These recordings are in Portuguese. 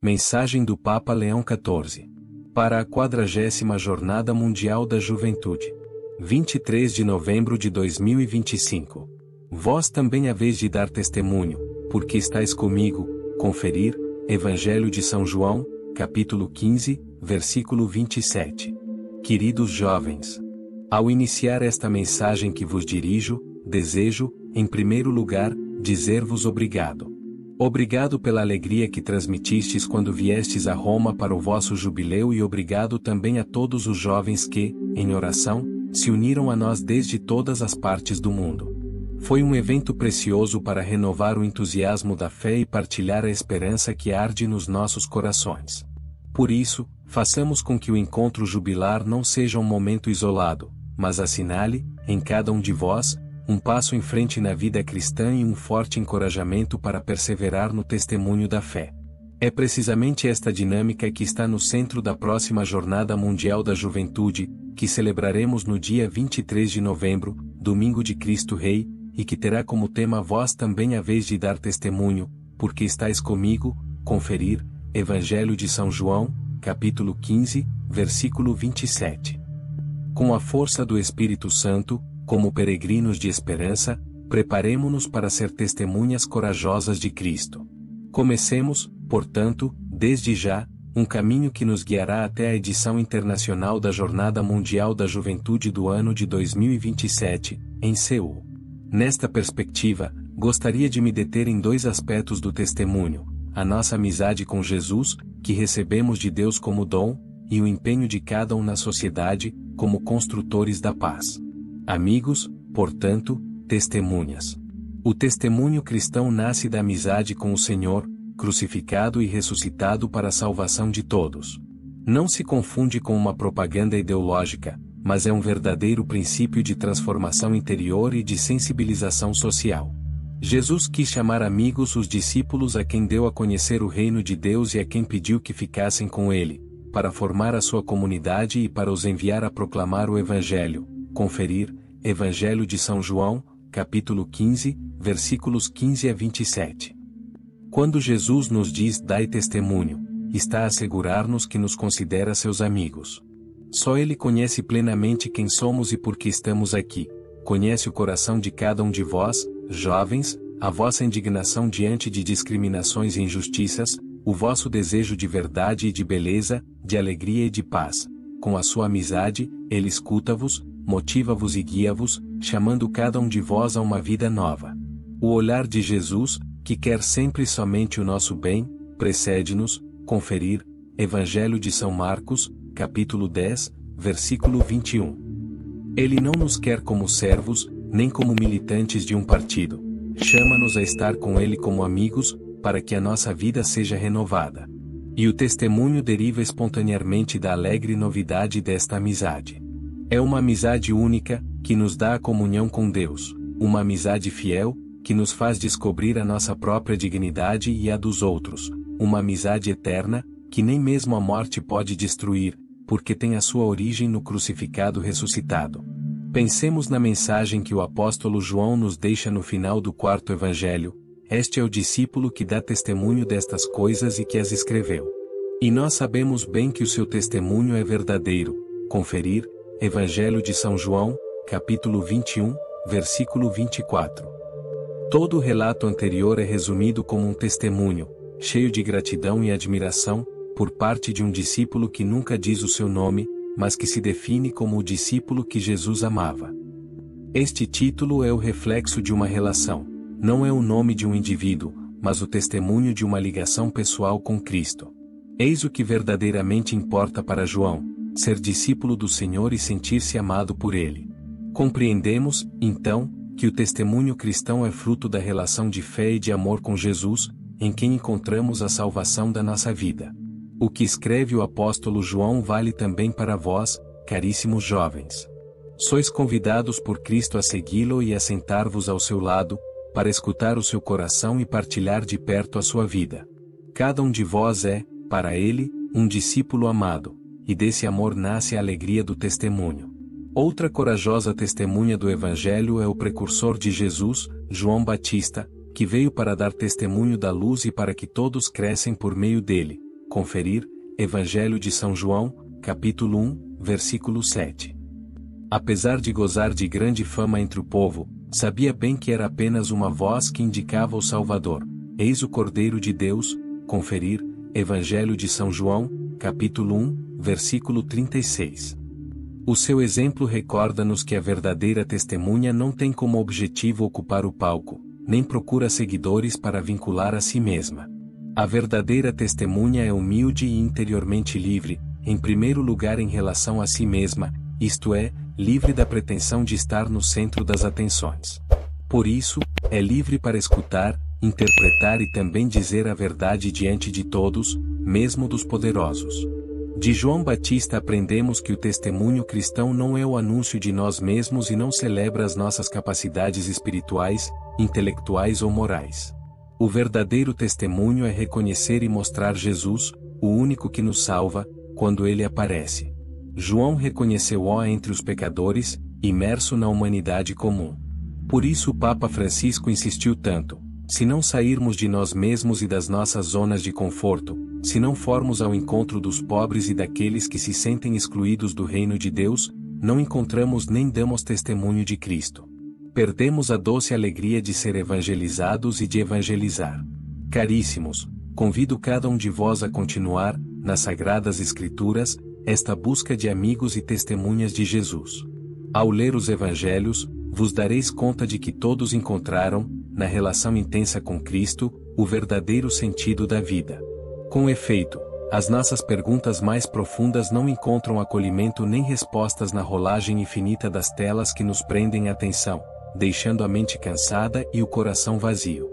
Mensagem do Papa Leão XIV. Para a 40ª Jornada Mundial da Juventude. 23 de novembro de 2025. Vós também haveis de dar testemunho, porque estáis comigo. Conferir, Evangelho de São João, capítulo 15, versículo 27. Queridos jovens, ao iniciar esta mensagem que vos dirijo, desejo, em primeiro lugar, dizer-vos obrigado. Obrigado pela alegria que transmitistes quando viestes a Roma para o vosso jubileu e obrigado também a todos os jovens que, em oração, se uniram a nós desde todas as partes do mundo. Foi um evento precioso para renovar o entusiasmo da fé e partilhar a esperança que arde nos nossos corações. Por isso, façamos com que o encontro jubilar não seja um momento isolado, mas assinale, em cada um de vós, um passo em frente na vida cristã e um forte encorajamento para perseverar no testemunho da fé. É precisamente esta dinâmica que está no centro da próxima Jornada Mundial da Juventude, que celebraremos no dia 23 de novembro, Domingo de Cristo Rei, e que terá como tema Vós também haveis de dar testemunho, porque estáis comigo. Conferir, Evangelho de São João, capítulo 15, versículo 27. Com a força do Espírito Santo, como peregrinos de esperança, preparemo-nos para ser testemunhas corajosas de Cristo. Comecemos, portanto, desde já, um caminho que nos guiará até a edição internacional da Jornada Mundial da Juventude do ano de 2027, em Seul. Nesta perspectiva, gostaria de me deter em dois aspectos do testemunho: a nossa amizade com Jesus, que recebemos de Deus como dom, e o empenho de cada um na sociedade, como construtores da paz. Amigos, portanto, testemunhas. O testemunho cristão nasce da amizade com o Senhor, crucificado e ressuscitado para a salvação de todos. Não se confunde com uma propaganda ideológica, mas é um verdadeiro princípio de transformação interior e de sensibilização social. Jesus quis chamar amigos os discípulos a quem deu a conhecer o reino de Deus e a quem pediu que ficassem com ele, para formar a sua comunidade e para os enviar a proclamar o Evangelho. Conferir, Evangelho de São João, capítulo 15, versículos 15 a 27. Quando Jesus nos diz dai testemunho, está a assegurar-nos que nos considera seus amigos. Só Ele conhece plenamente quem somos e por que estamos aqui. Conhece o coração de cada um de vós, jovens, a vossa indignação diante de discriminações e injustiças, o vosso desejo de verdade e de beleza, de alegria e de paz. Com a sua amizade, Ele escuta-vos, motiva-vos e guia-vos, chamando cada um de vós a uma vida nova. O olhar de Jesus, que quer sempre somente o nosso bem, precede-nos. Conferir, Evangelho de São Marcos, capítulo 10, versículo 21. Ele não nos quer como servos, nem como militantes de um partido. Chama-nos a estar com Ele como amigos, para que a nossa vida seja renovada. E o testemunho deriva espontaneamente da alegre novidade desta amizade. É uma amizade única, que nos dá a comunhão com Deus, uma amizade fiel, que nos faz descobrir a nossa própria dignidade e a dos outros, uma amizade eterna, que nem mesmo a morte pode destruir, porque tem a sua origem no crucificado ressuscitado. Pensemos na mensagem que o apóstolo João nos deixa no final do 4º Evangelho. Este é o discípulo que dá testemunho destas coisas e que as escreveu. E nós sabemos bem que o seu testemunho é verdadeiro. Conferir, Evangelho de São João, capítulo 21, versículo 24. Todo o relato anterior é resumido como um testemunho, cheio de gratidão e admiração, por parte de um discípulo que nunca diz o seu nome, mas que se define como o discípulo que Jesus amava. Este título é o reflexo de uma relação, não é o nome de um indivíduo, mas o testemunho de uma ligação pessoal com Cristo. Eis o que verdadeiramente importa para João: ser discípulo do Senhor e sentir-se amado por Ele. Compreendemos, então, que o testemunho cristão é fruto da relação de fé e de amor com Jesus, em quem encontramos a salvação da nossa vida. O que escreve o apóstolo João vale também para vós, caríssimos jovens. Sois convidados por Cristo a segui-lo e a sentar-vos ao seu lado, para escutar o seu coração e partilhar de perto a sua vida. Cada um de vós é, para Ele, um discípulo amado, e desse amor nasce a alegria do testemunho. Outra corajosa testemunha do Evangelho é o precursor de Jesus, João Batista, que veio para dar testemunho da luz e para que todos crescem por meio dele. Conferir, Evangelho de São João, capítulo 1, versículo 7. Apesar de gozar de grande fama entre o povo, sabia bem que era apenas uma voz que indicava o Salvador. Eis o Cordeiro de Deus. Conferir, Evangelho de São João, capítulo 1, versículo 36. O seu exemplo recorda-nos que a verdadeira testemunha não tem como objetivo ocupar o palco, nem procura seguidores para vincular a si mesma. A verdadeira testemunha é humilde e interiormente livre, em primeiro lugar em relação a si mesma, isto é, livre da pretensão de estar no centro das atenções. Por isso, é livre para escutar, interpretar e também dizer a verdade diante de todos, mesmo dos poderosos. De João Batista aprendemos que o testemunho cristão não é o anúncio de nós mesmos e não celebra as nossas capacidades espirituais, intelectuais ou morais. O verdadeiro testemunho é reconhecer e mostrar Jesus, o único que nos salva, quando ele aparece. João reconheceu-o entre os pecadores, imerso na humanidade comum. Por isso o Papa Francisco insistiu tanto: se não sairmos de nós mesmos e das nossas zonas de conforto, se não formos ao encontro dos pobres e daqueles que se sentem excluídos do reino de Deus, não encontramos nem damos testemunho de Cristo. Perdemos a doce alegria de ser evangelizados e de evangelizar. Caríssimos, convido cada um de vós a continuar, nas Sagradas Escrituras, esta busca de amigos e testemunhas de Jesus. Ao ler os Evangelhos, vos dareis conta de que todos encontraram, na relação intensa com Cristo, o verdadeiro sentido da vida. Com efeito, as nossas perguntas mais profundas não encontram acolhimento nem respostas na rolagem infinita das telas que nos prendem a atenção, deixando a mente cansada e o coração vazio.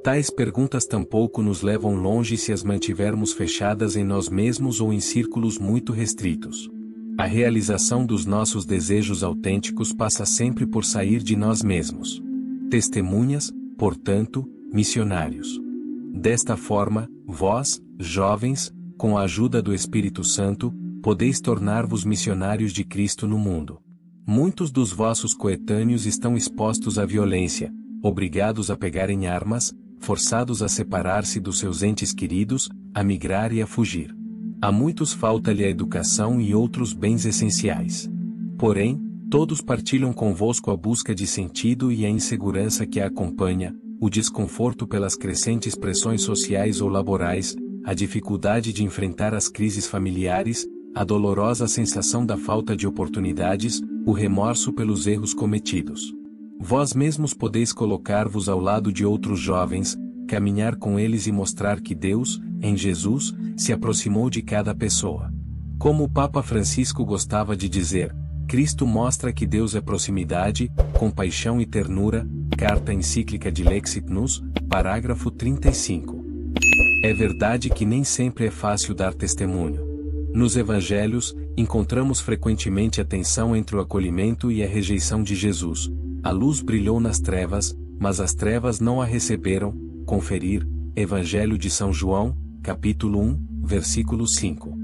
Tais perguntas tampouco nos levam longe se as mantivermos fechadas em nós mesmos ou em círculos muito restritos. A realização dos nossos desejos autênticos passa sempre por sair de nós mesmos. Testemunhas, portanto, missionários. Desta forma, vós, jovens, com a ajuda do Espírito Santo, podeis tornar-vos missionários de Cristo no mundo. Muitos dos vossos coetâneos estão expostos à violência, obrigados a pegarem armas, forçados a separar-se dos seus entes queridos, a migrar e a fugir. A muitos falta-lhe a educação e outros bens essenciais. Porém, todos partilham convosco a busca de sentido e a insegurança que a acompanha, o desconforto pelas crescentes pressões sociais ou laborais, a dificuldade de enfrentar as crises familiares, a dolorosa sensação da falta de oportunidades, o remorso pelos erros cometidos. Vós mesmos podeis colocar-vos ao lado de outros jovens, caminhar com eles e mostrar que Deus, em Jesus, se aproximou de cada pessoa. Como o Papa Francisco gostava de dizer, Cristo mostra que Deus é proximidade, compaixão e ternura, carta encíclica de Lexit Nos, parágrafo 35. É verdade que nem sempre é fácil dar testemunho. Nos Evangelhos, encontramos frequentemente a tensão entre o acolhimento e a rejeição de Jesus. A luz brilhou nas trevas, mas as trevas não a receberam. Conferir, Evangelho de São João, capítulo 1, versículo 5.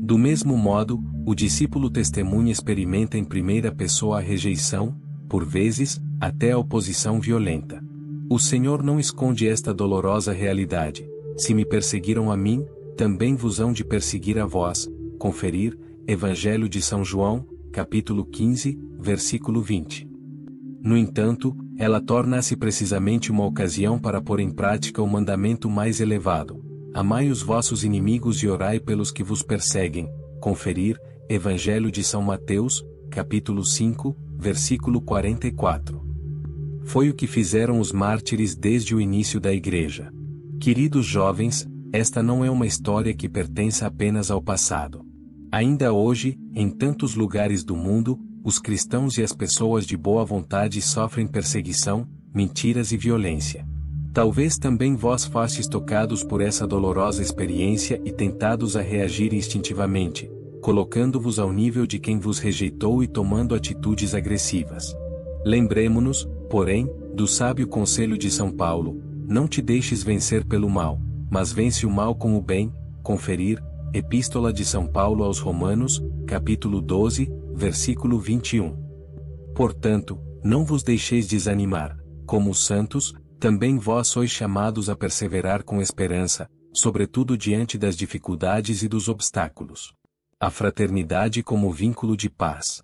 Do mesmo modo, o discípulo testemunha experimenta em primeira pessoa a rejeição, por vezes, até a oposição violenta. O Senhor não esconde esta dolorosa realidade. Se me perseguiram a mim, também vos hão de perseguir a vós. Conferir, Evangelho de São João, capítulo 15, versículo 20. No entanto, ela torna-se precisamente uma ocasião para pôr em prática o mandamento mais elevado: amai os vossos inimigos e orai pelos que vos perseguem. Conferir, Evangelho de São Mateus, capítulo 5, versículo 44. Foi o que fizeram os mártires desde o início da Igreja. Queridos jovens, esta não é uma história que pertença apenas ao passado. Ainda hoje, em tantos lugares do mundo, os cristãos e as pessoas de boa vontade sofrem perseguição, mentiras e violência. Talvez também vós fostes tocados por essa dolorosa experiência e tentados a reagir instintivamente, colocando-vos ao nível de quem vos rejeitou e tomando atitudes agressivas. Lembremo-nos, porém, do sábio conselho de São Paulo: não te deixes vencer pelo mal, mas vence o mal com o bem. Conferir, Epístola de São Paulo aos Romanos, capítulo 12, versículo 21. Portanto, não vos deixeis desanimar, como os santos, também vós sois chamados a perseverar com esperança, sobretudo diante das dificuldades e dos obstáculos. A fraternidade como vínculo de paz.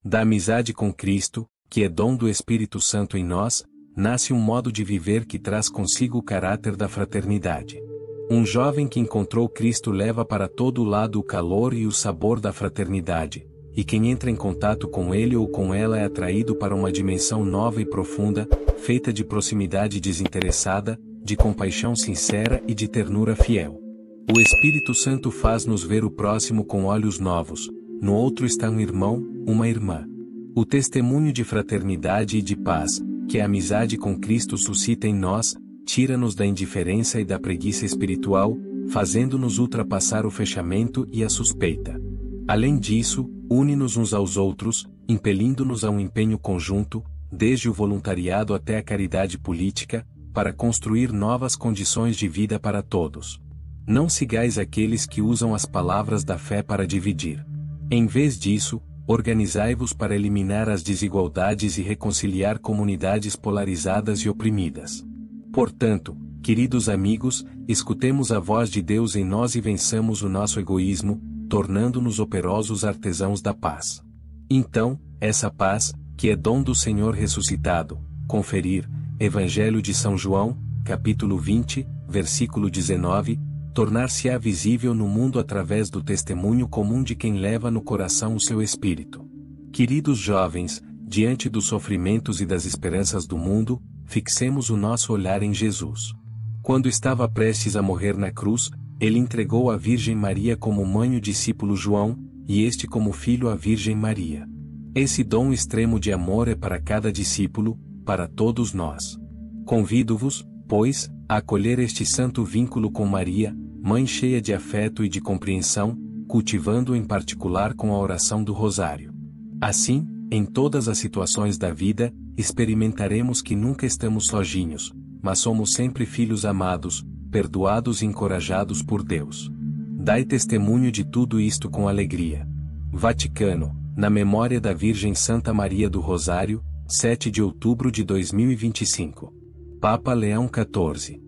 Da amizade com Cristo, que é dom do Espírito Santo em nós, nasce um modo de viver que traz consigo o caráter da fraternidade. Um jovem que encontrou Cristo leva para todo lado o calor e o sabor da fraternidade, e quem entra em contato com ele ou com ela é atraído para uma dimensão nova e profunda, feita de proximidade desinteressada, de compaixão sincera e de ternura fiel. O Espírito Santo faz-nos ver o próximo com olhos novos, no outro está um irmão, uma irmã. O testemunho de fraternidade e de paz, que a amizade com Cristo suscita em nós, tira-nos da indiferença e da preguiça espiritual, fazendo-nos ultrapassar o fechamento e a suspeita. Além disso, une-nos uns aos outros, impelindo-nos a um empenho conjunto, desde o voluntariado até a caridade política, para construir novas condições de vida para todos. Não sigais aqueles que usam as palavras da fé para dividir. Em vez disso, organizai-vos para eliminar as desigualdades e reconciliar comunidades polarizadas e oprimidas. Portanto, queridos amigos, escutemos a voz de Deus em nós e vençamos o nosso egoísmo, tornando-nos operosos artesãos da paz. Então, essa paz, que é dom do Senhor ressuscitado, conferir, Evangelho de São João, capítulo 20, versículo 19, tornar-se-á visível no mundo através do testemunho comum de quem leva no coração o seu espírito. Queridos jovens, diante dos sofrimentos e das esperanças do mundo, fixemos o nosso olhar em Jesus. Quando estava prestes a morrer na cruz, ele entregou a Virgem Maria como mãe o discípulo João, e este como filho a Virgem Maria. Esse dom extremo de amor é para cada discípulo, para todos nós. Convido-vos, pois, a acolher este santo vínculo com Maria, mãe cheia de afeto e de compreensão, cultivando-o em particular com a oração do Rosário. Assim, em todas as situações da vida, experimentaremos que nunca estamos sozinhos, mas somos sempre filhos amados, perdoados e encorajados por Deus. Dai testemunho de tudo isto com alegria. Vaticano, na memória da Virgem Santa Maria do Rosário, 7 de outubro de 2025. Papa Leão XIV.